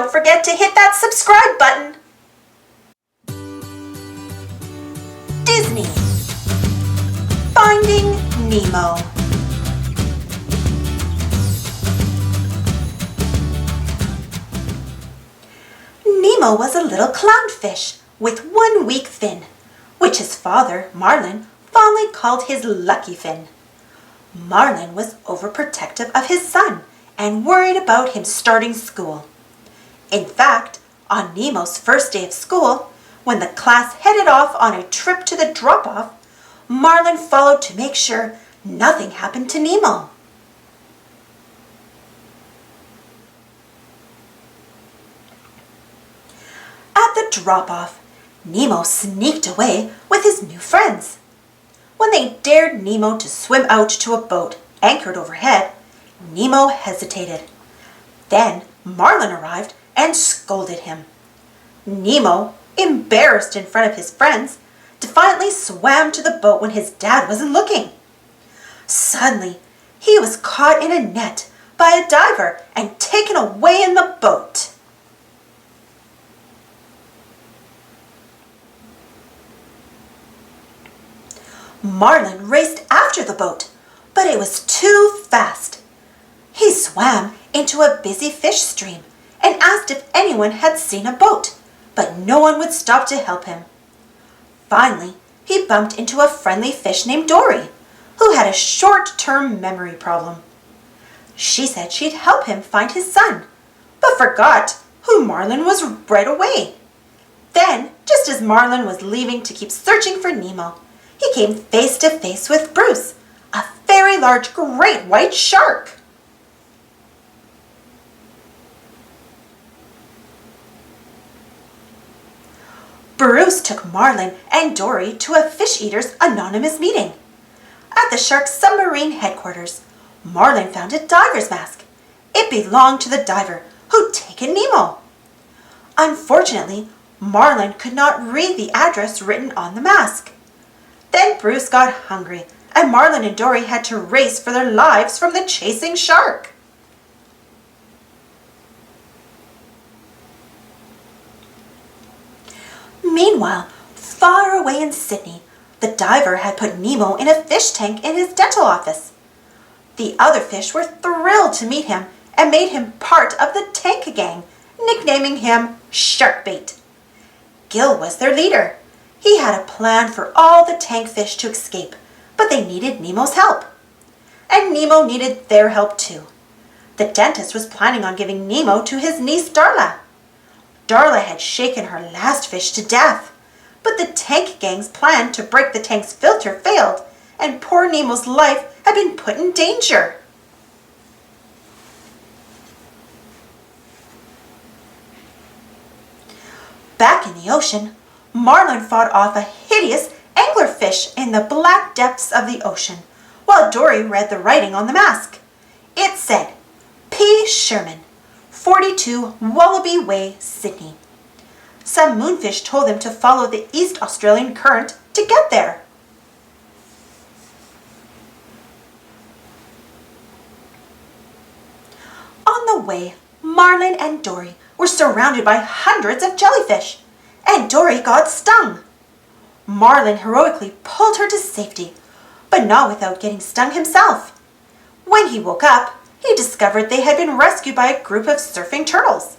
don't forget to hit that subscribe button. Disney. Finding Nemo. Nemo was a little clownfish with one weak fin, which his father, Marlin, fondly called his lucky fin. Marlin was overprotective of his son and worried about him starting school. In fact, on Nemo's first day of school, when the class headed off on a trip to the drop-off, Marlin followed to make sure nothing happened to Nemo. At the drop-off, Nemo sneaked away with his new friends. When they dared Nemo to swim out to a boat anchored overhead, Nemo hesitated. Then Marlin arrived and scolded him. Nemo, embarrassed in front of his friends, defiantly swam to the boat when his dad wasn't looking. Suddenly, he was caught in a net by a diver and taken away in the boat. Marlin raced after the boat, but it was too fast. He swam into a busy fish stream and asked if anyone had seen a boat, but no one would stop to help him. Finally, he bumped into a friendly fish named Dory, who had a short-term memory problem. She said she'd help him find his son, but forgot who Marlin was right away. Then, just as Marlin was leaving to keep searching for Nemo, he came face to face with Bruce, a very large great white shark. Bruce took Marlin and Dory to a Fish Eaters Anonymous meeting. At the shark's submarine headquarters, Marlin found a diver's mask. It belonged to the diver who'd taken Nemo. Unfortunately, Marlin could not read the address written on the mask. Then Bruce got hungry, and Marlin and Dory had to race for their lives from the chasing shark. Meanwhile, far away in Sydney, the diver had put Nemo in a fish tank in his dental office. The other fish were thrilled to meet him and made him part of the tank gang, nicknaming him Sharkbait. Gil was their leader. He had a plan for all the tank fish to escape, but they needed Nemo's help. And Nemo needed their help too. The dentist was planning on giving Nemo to his niece Darla. Darla had shaken her last fish to death, but the tank gang's plan to break the tank's filter failed, and poor Nemo's life had been put in danger. Back in the ocean, Marlin fought off a hideous anglerfish in the black depths of the ocean, while Dory read the writing on the mask. It said, P. Sherman, 42 Wallaby Way, Sydney. Some moonfish told them to follow the East Australian current to get there. On the way, Marlin and Dory were surrounded by hundreds of jellyfish, and Dory got stung. Marlin heroically pulled her to safety, but not without getting stung himself. When he woke up, he discovered they had been rescued by a group of surfing turtles.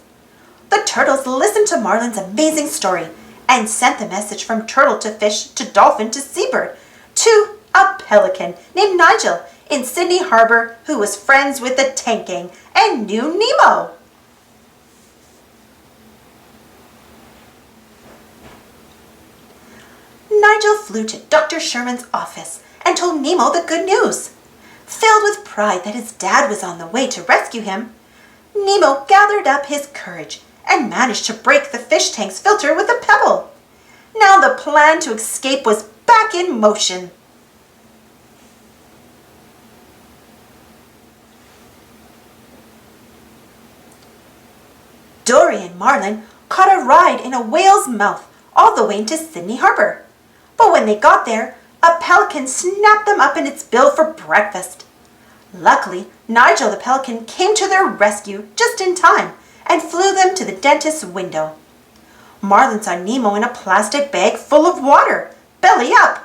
The turtles listened to Marlin's amazing story and sent the message from turtle to fish to dolphin to seabird to a pelican named Nigel in Sydney Harbor who was friends with the tank gang and knew Nemo. Nigel flew to Dr. Sherman's office and told Nemo the good news. Filled with pride that his dad was on the way to rescue him, Nemo gathered up his courage and managed to break the fish tank's filter with a pebble. Now the plan to escape was back in motion. Dory and Marlin caught a ride in a whale's mouth all the way into Sydney Harbor. But when they got there, a pelican snapped them up in its bill for breakfast. Luckily, Nigel the pelican came to their rescue just in time and flew them to the dentist's window. Marlin saw Nemo in a plastic bag full of water, belly up.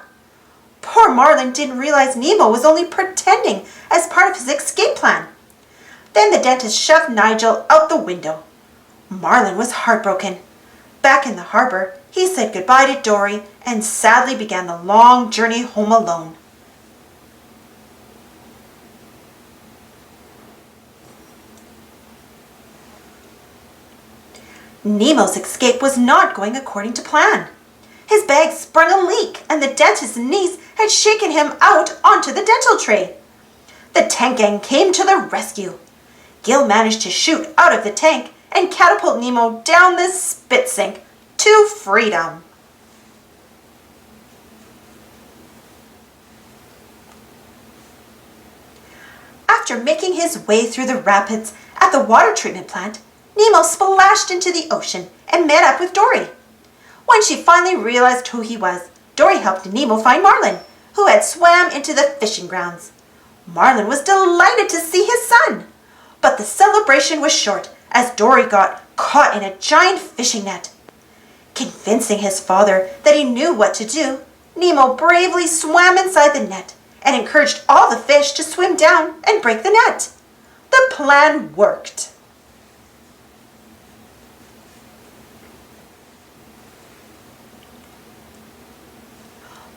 Poor Marlin didn't realize Nemo was only pretending as part of his escape plan. Then the dentist shoved Nigel out the window. Marlin was heartbroken. Back in the harbor, he said goodbye to Dory and sadly began the long journey home alone. Nemo's escape was not going according to plan. His bag sprung a leak and the dentist's niece had shaken him out onto the dental tray. The tank gang came to the rescue. Gil managed to shoot out of the tank and catapult Nemo down the spit sink to freedom. After making his way through the rapids at the water treatment plant, Nemo splashed into the ocean and met up with Dory. When she finally realized who he was, Dory helped Nemo find Marlin, who had swam into the fishing grounds. Marlin was delighted to see his son, but the celebration was short as Dory got caught in a giant fishing net. Convincing his father that he knew what to do, Nemo bravely swam inside the net and encouraged all the fish to swim down and break the net. The plan worked.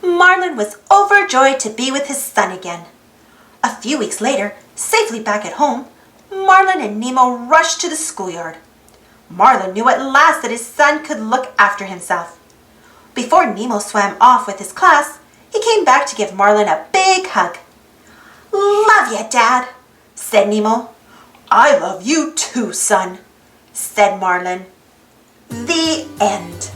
Marlin was overjoyed to be with his son again. A few weeks later, safely back at home, Marlin and Nemo rushed to the schoolyard. Marlin knew at last that his son could look after himself. Before Nemo swam off with his class, he came back to give Marlin a big hug. "Love ya, Dad," said Nemo. "I love you too, son," said Marlin. The end.